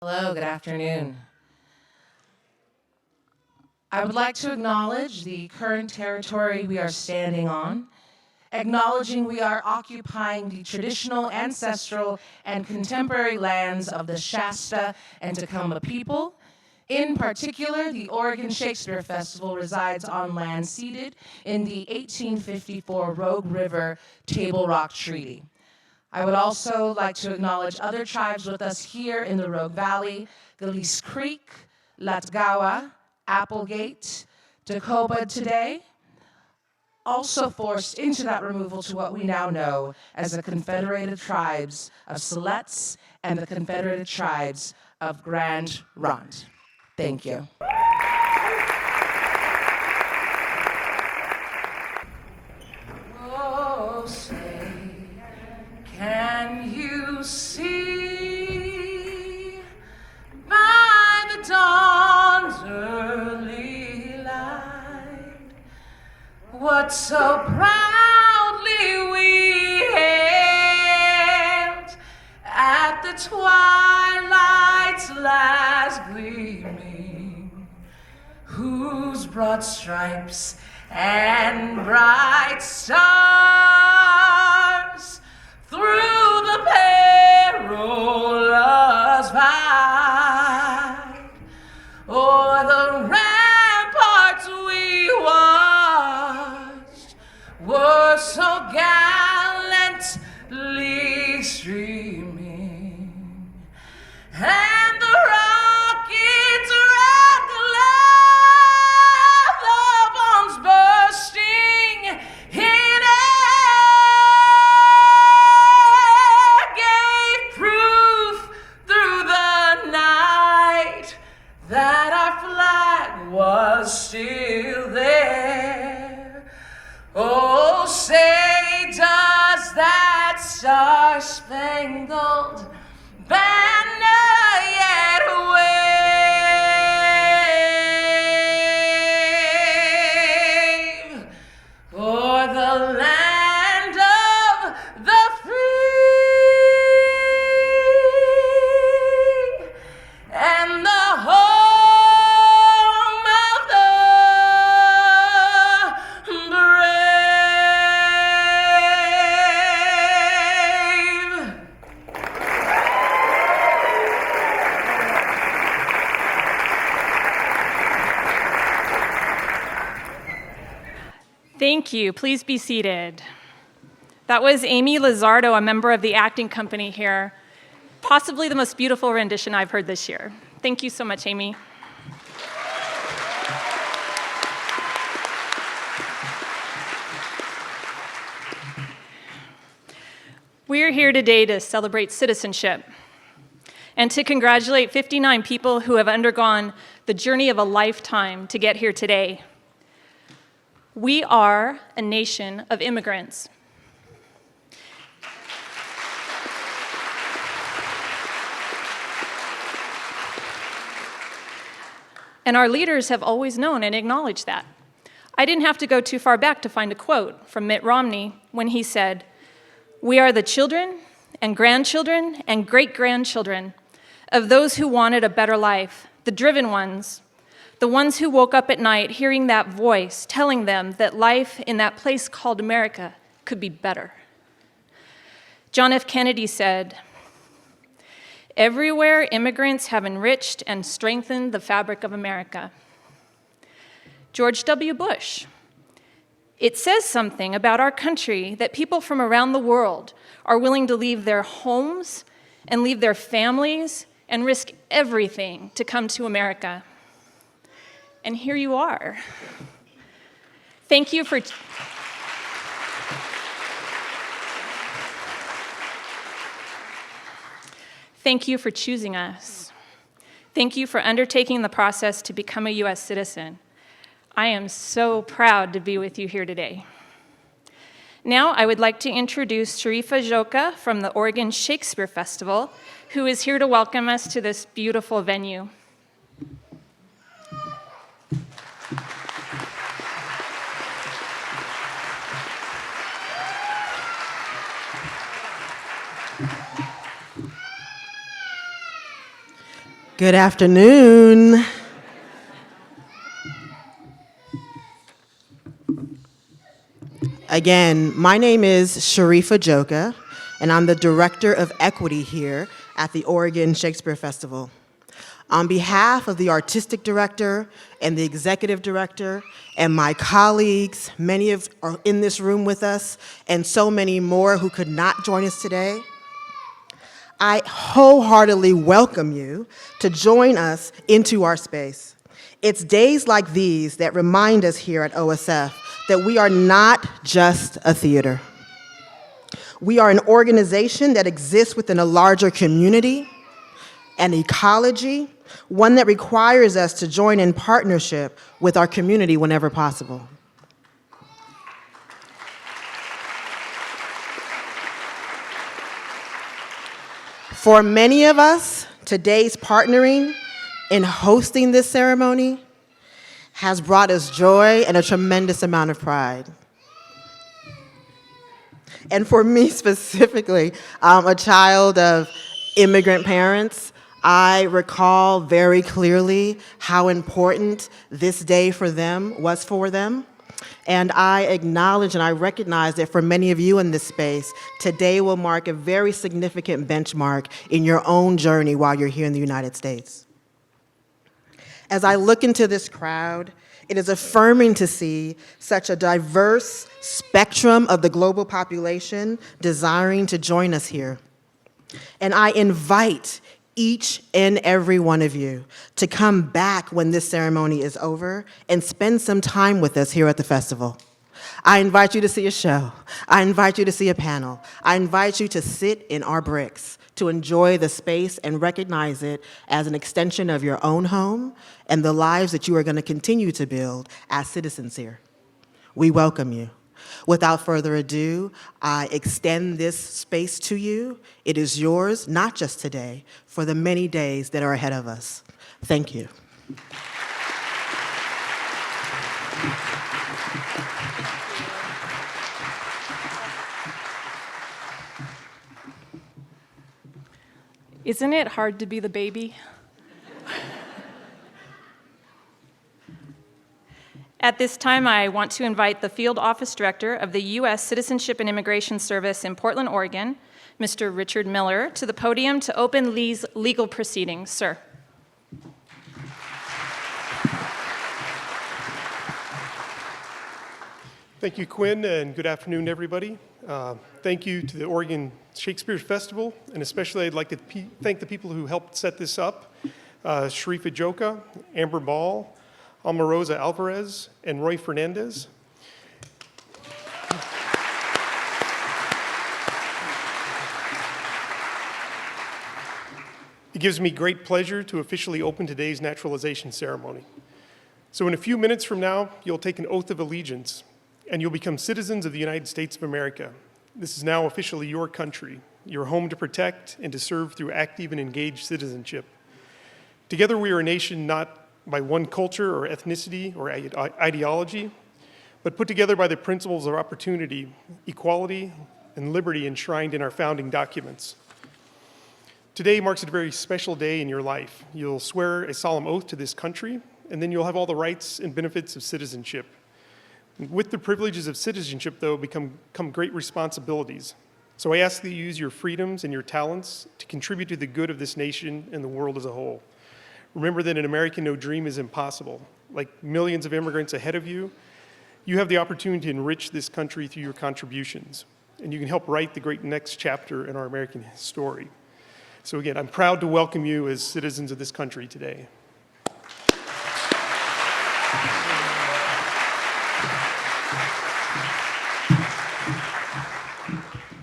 Hello, good afternoon. I would like to acknowledge the current territory we are standing on, acknowledging we are occupying the traditional, ancestral, and contemporary lands of the Shasta and Tacoma people. In particular, the Oregon Shakespeare Festival resides on land ceded in the 1854 Rogue River Table Rock Treaty. I would also like to acknowledge other tribes with us here in the Rogue Valley: Galice Creek, Latgawa, Applegate, Dacoba today, also forced into that removal to what we now know as the Confederated Tribes of Siletz and the Confederated Tribes of Grand Ronde. Thank you. Oh, say, can you see by the dawn's early light what so proudly we hailed at the twilight's last gleaming, whose broad stripes and bright stars through the perilous fight o'er the ramparts we watched were so gallantly streaming, and the rockets red, the bombs bursting in air gave proof through the night that our flag was still there. Oh, say, does that star-spangled banner yet wave o'er the land of the free and the home of the brave? Thank you. Please be seated. That was Amy Lizardo, a member of the acting company here. Possibly the most beautiful rendition I've heard this year. Thank you so much, Amy. We are here today to celebrate citizenship and to congratulate 59 people who have undergone the journey of a lifetime to get here today. We are a nation of immigrants. And our leaders have always known and acknowledged that. I didn't have to go too far back to find a quote from Mitt Romney when he said, "We are the children and grandchildren and great-grandchildren of those who wanted a better life, the driven ones, the ones who woke up at night hearing that voice telling them that life in that place called America could be better." John F. Kennedy said, "Everywhere immigrants have enriched and strengthened the fabric of America." George W. Bush, "It says something about our country that people from around the world are willing to leave their homes and leave their families and risk everything to come to America." And here you are. Thank you for choosing us. Thank you for undertaking the process to become a U.S. citizen. I am so proud to be with you here today. Now I would like to introduce Tarifa Shoka from the Oregon Shakespeare Festival, who is here to welcome us to this beautiful venue. Good afternoon. Again, my name is Tarifa Shoka, and I'm the Director of Equity here at the Oregon Shakespeare Festival. On behalf of the Artistic Director and the Executive Director and my colleagues, many are in this room with us, and so many more who could not join us today, I wholeheartedly welcome you to join us into our space. It's days like these that remind us here at OSF that we are not just a theater. We are an organization that exists within a larger community, an ecology, one that requires us to join in partnership with our community whenever possible. For many of us, today's partnering in hosting this ceremony has brought us joy and a tremendous amount of pride. And for me specifically, a child of immigrant parents, I recall very clearly how important this day was for them. And I acknowledge and I recognize that for many of you in this space, today will mark a very significant benchmark in your own journey while you're here in the United States. As I look into this crowd, it is affirming to see such a diverse spectrum of the global population desiring to join us here. And I invite each and every one of you to come back when this ceremony is over and spend some time with us here at the festival. I invite you to see a show. I invite you to see a panel. I invite you to sit in our bricks, to enjoy the space and recognize it as an extension of your own home and the lives that you are going to continue to build as citizens here. We welcome you. Without further ado, I extend this space to you. It is yours, not just today, for the many days that are ahead of us. Thank you. Isn't it hard to be the baby? At this time, I want to invite the Field Office Director of the U.S. Citizenship and Immigration Service in Portland, Oregon, Mr. Richard Miller, to the podium to open these legal proceedings. Sir. Thank you, Quinn, and good afternoon, everybody. Thank you to the Oregon Shakespeare Festival, and especially I'd like to thank the people who helped set this up, Tarifa Shoka, Amber Ball, Almarosa Alvarez, and Roy Fernandez. It gives me great pleasure to officially open today's naturalization ceremony. So in a few minutes from now, you'll take an oath of allegiance, and you'll become citizens of the United States of America. This is now officially your country, your home to protect and to serve through active and engaged citizenship. Together we are a nation not by one culture or ethnicity or ideology, but put together by the principles of opportunity, equality, and liberty enshrined in our founding documents. Today marks a very special day in your life. You'll swear a solemn oath to this country, and then you'll have all the rights and benefits of citizenship. With the privileges of citizenship, though, come great responsibilities. So I ask that you use your freedoms and your talents to contribute to the good of this nation and the world as a whole. Remember that in America, no dream is impossible. Like millions of immigrants ahead of you, you have the opportunity to enrich this country through your contributions, and you can help write the great next chapter in our American story. So again, I'm proud to welcome you as citizens of this country today.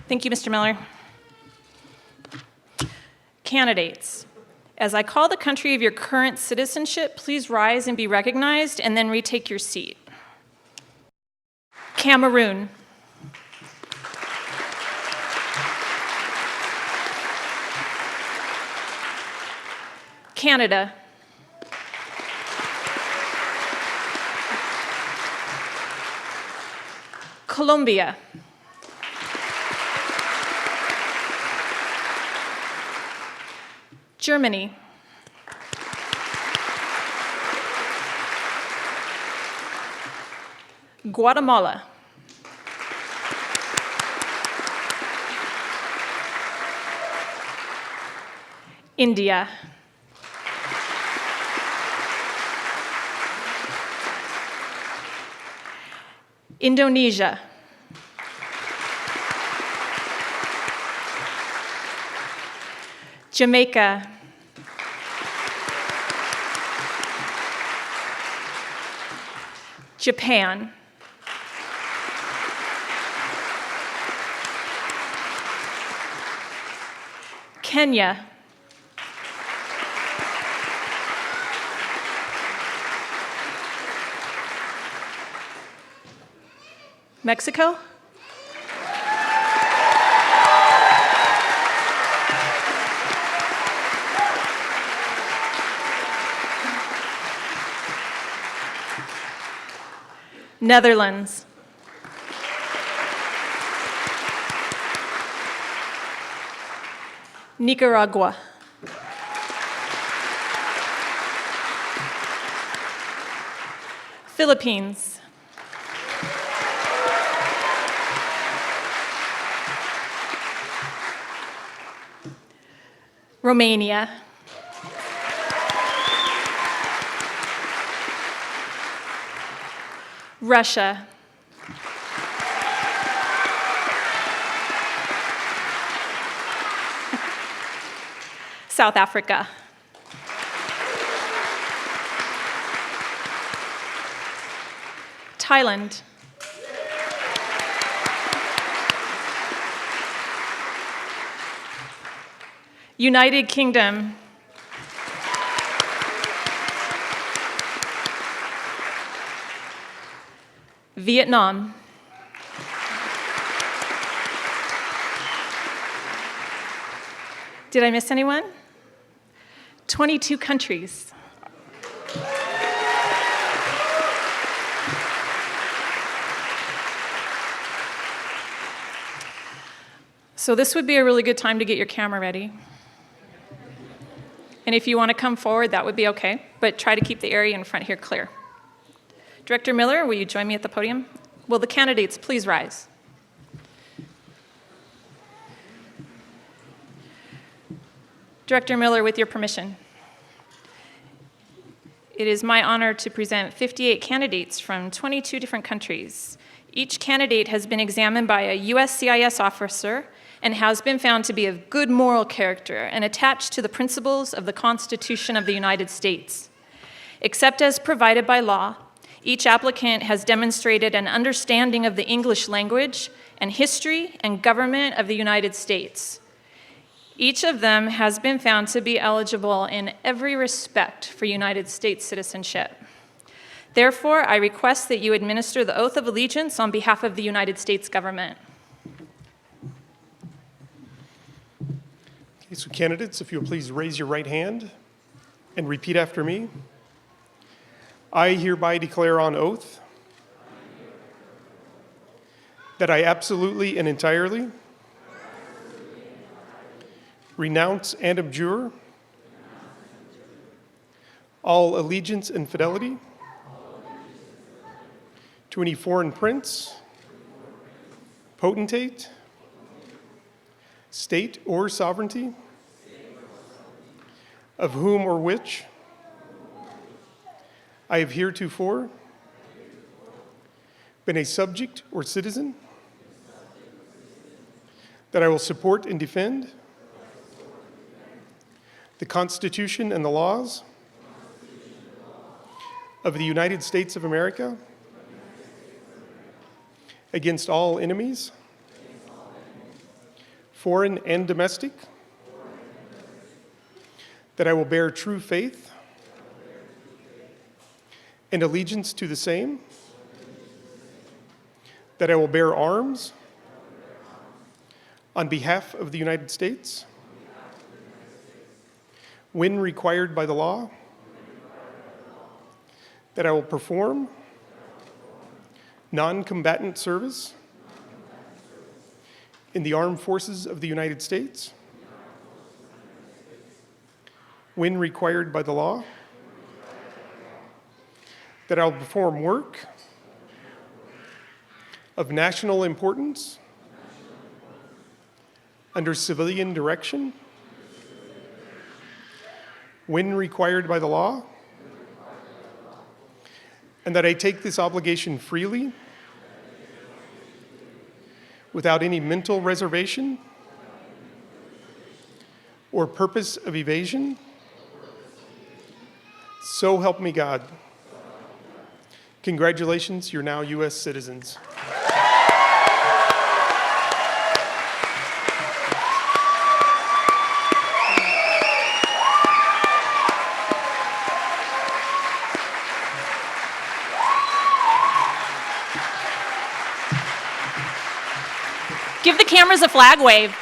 Thank you, Mr. Miller. Candidates, as I call the country of your current citizenship, please rise and be recognized and then retake your seat. Cameroon. Canada. Colombia. Germany. Guatemala. India. Indonesia. Jamaica. Japan. Kenya. Mexico? Netherlands. Nicaragua. Philippines. Romania. Russia. South Africa. Thailand. United Kingdom. Vietnam. Did I miss anyone? 22 countries. So this would be a really good time to get your camera ready. And if you want to come forward, that would be okay, but try to keep the area in front here clear. Director Miller, will you join me at the podium? Will the candidates please rise? Director Miller, with your permission. It is my honor to present 58 candidates from 22 different countries. Each candidate has been examined by a USCIS officer and has been found to be of good moral character and attached to the principles of the Constitution of the United States. Except as provided by law, each applicant has demonstrated an understanding of the English language and history and government of the United States. Each of them has been found to be eligible in every respect for United States citizenship. Therefore, I request that you administer the oath of allegiance on behalf of the United States government. Okay, so candidates, if you'll please raise your right hand and repeat after me. I hereby declare on oath that I absolutely and entirely renounce and abjure all allegiance and fidelity to any foreign prince, potentate, state or sovereignty, of whom or which I have heretofore been a subject or citizen, that I will support and defend the Constitution and the laws of the United States of America against all enemies, foreign and domestic, that I will bear true faith and allegiance to the same, that I will bear arms on behalf of the United States when required by the law, that I will perform non-combatant service in the armed forces of the United States when required by the law, that I will perform work of national importance under civilian direction when required by the law, and that I take this obligation freely without any mental reservation or purpose of evasion. So help me God. Congratulations, you're now U.S. citizens. Give the cameras a flag wave.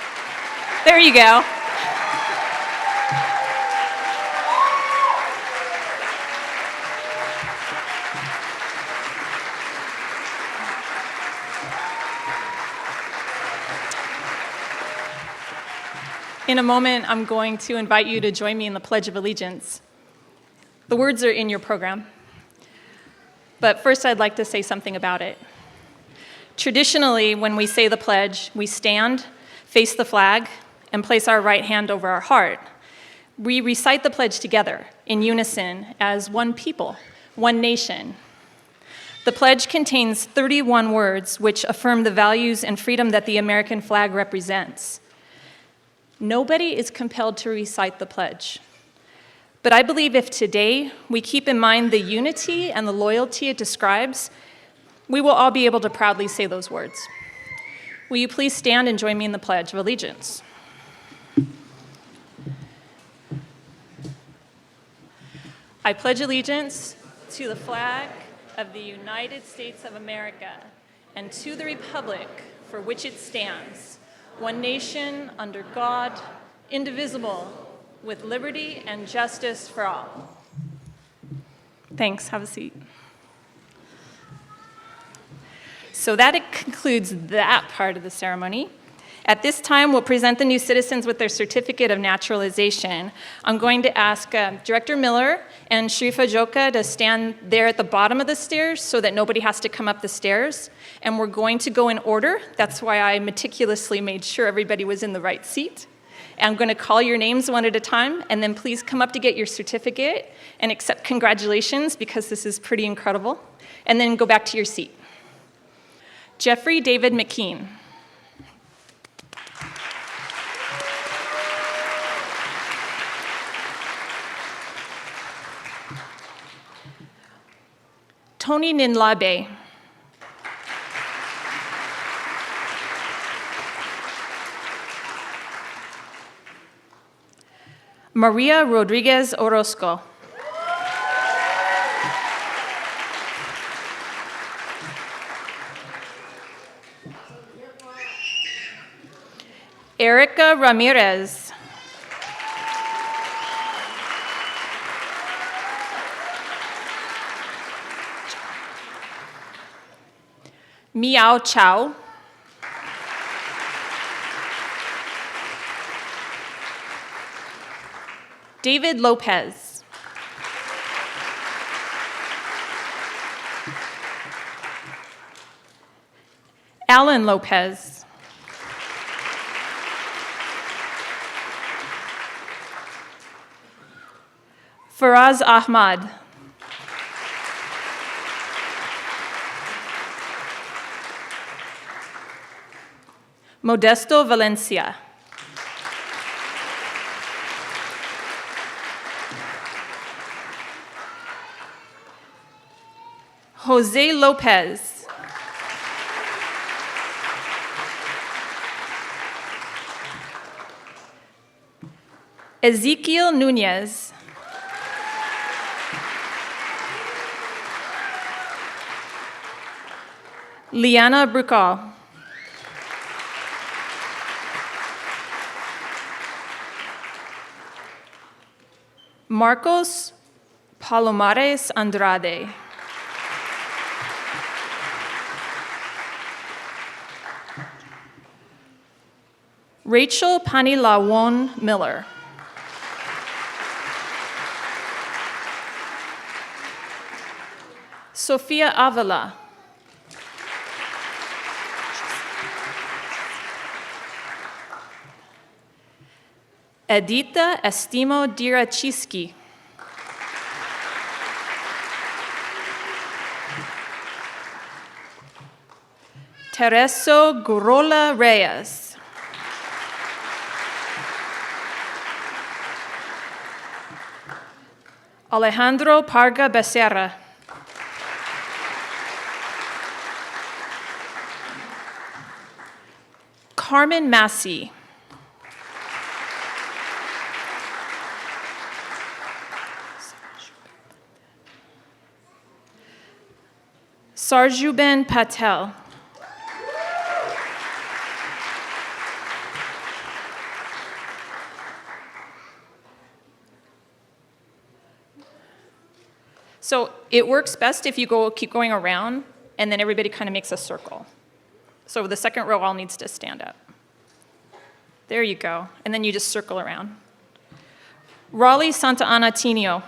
There you go. In a moment, I'm going to invite you to join me in the Pledge of Allegiance. The words are in your program. But first, I'd like to say something about it. Traditionally, when we say the pledge, we stand, face the flag, and place our right hand over our heart. We recite the pledge together, in unison, as one people, one nation. The pledge contains 31 words which affirm the values and freedom that the American flag represents. Nobody is compelled to recite the pledge. But I believe if today we keep in mind the unity and the loyalty it describes, we will all be able to proudly say those words. Will you please stand and join me in the Pledge of Allegiance? I pledge allegiance to the flag of the United States of America and to the republic for which it stands, one nation under God, indivisible, with liberty and justice for all. Thanks. Have a seat. So that concludes that part of the ceremony. At this time, we'll present the new citizens with their certificate of naturalization. I'm going to ask Director Miller and Tarifa Shoka to stand there at the bottom of the stairs so that nobody has to come up the stairs. And we're going to go in order. That's why I meticulously made sure everybody was in the right seat. And I'm going to call your names one at a time, and then please come up to get your certificate and accept congratulations, because this is pretty incredible. And then go back to your seat. Jeffrey David McKean. Tony Ninlabe. Maria Rodriguez Orozco. Erica Ramirez. Miao Chow. David Lopez. Alan Lopez. Faraz Ahmad. Modesto Valencia. Jose Lopez. Ezekiel Nunez. Liana Brucal. Marcos Palomares Andrade. Rachel Panilawon Miller. Sofia Avila. Edita Estimo Dirachiski. Tereso Gurola Reyes. Alejandro Parga Becerra. Carmen Massey. Sarjuben Patel. So it works best if you keep going around, and then everybody kind of makes a circle. So the second row all needs to stand up. There you go. And then you just circle around. Raleigh Santa Ana Tinio.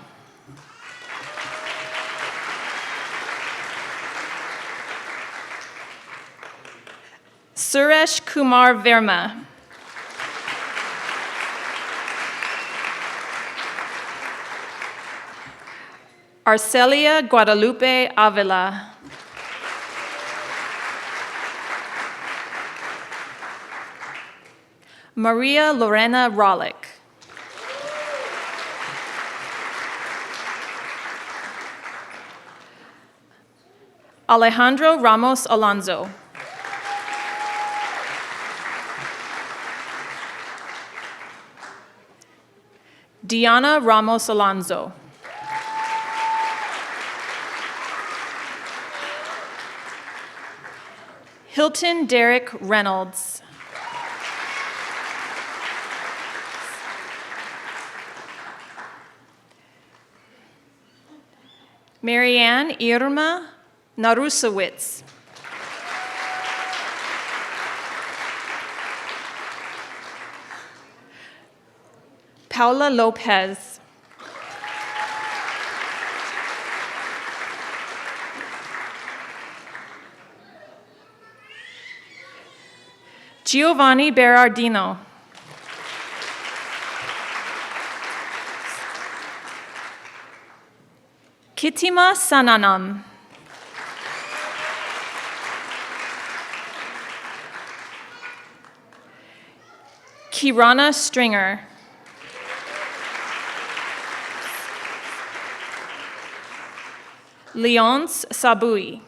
Suresh Kumar Verma. Arcelia Guadalupe Avila. Maria Lorena Rollick. Alejandro Ramos Alonso. Diana Ramos Alonso. Hilton Derek Reynolds. Marianne Irma Narusewicz. Paula Lopez. Giovanni Berardino. Kitima Sananam. Kirana Stringer. Leonce Sabui.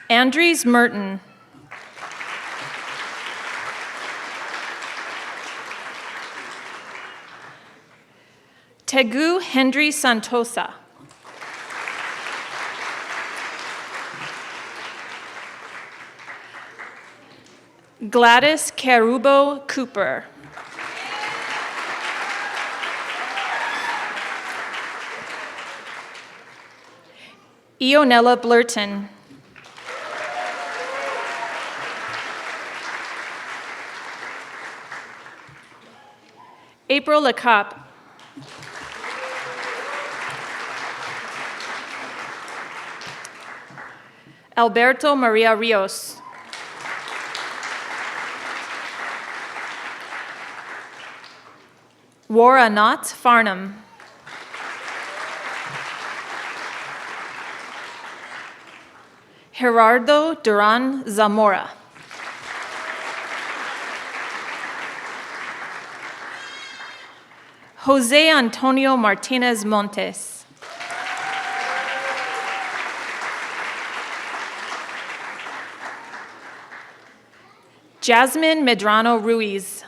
Andries Merton. Tegu Hendry Santosa. Gladys Carubo Cooper. Ionella Blurton. April LeCop. Alberto Maria Rios. Wara Knott Farnham. Gerardo Duran Zamora. Jose Antonio Martinez Montes. Jasmine Medrano Ruiz.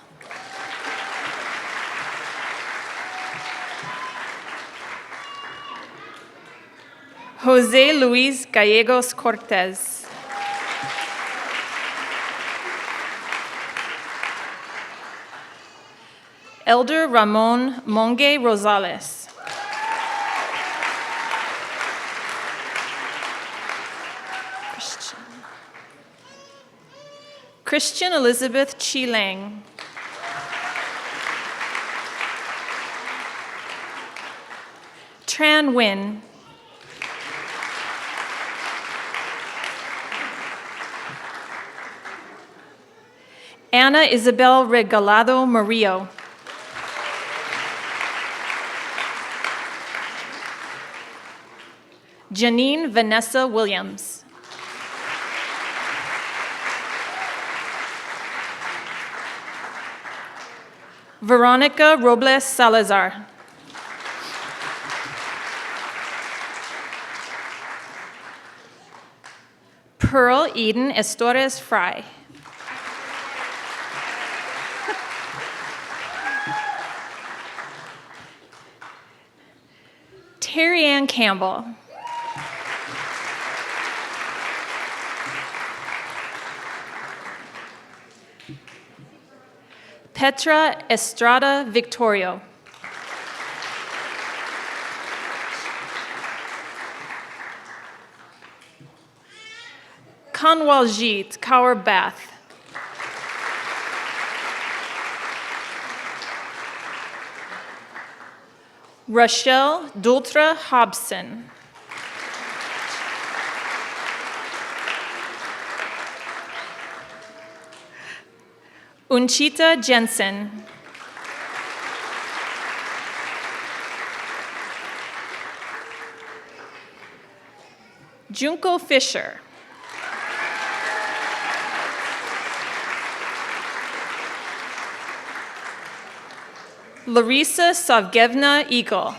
Jose Luis Gallegos Cortez. Elder Ramon Monge Rosales. Christian Elizabeth Chilang. Tran Nguyen. Ana Isabel Regalado Murillo. Janine Vanessa Williams. Veronica Robles Salazar. Pearl Eden Estores Fry. Terry Ann Campbell. Petra Estrada Victorio. Kanwaljit Kaur Bath. Rochelle Dultra Hobson. Unchita Jensen. Junko Fisher. Larissa Savgevna Eagle.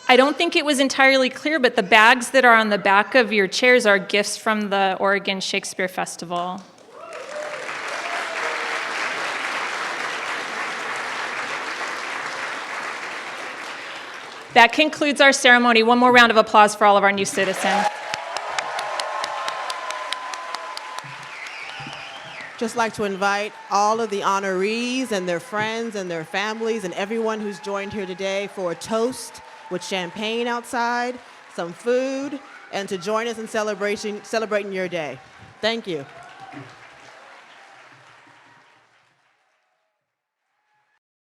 I don't think it was entirely clear, but the bags that are on the back of your chairs are gifts from the Oregon Shakespeare Festival. That concludes our ceremony. One more round of applause for all of our new citizens. Just like to invite all of the honorees and their friends and their families and everyone who's joined here today for a toast with champagne outside, some food, and to join us in celebrating your day. Thank you.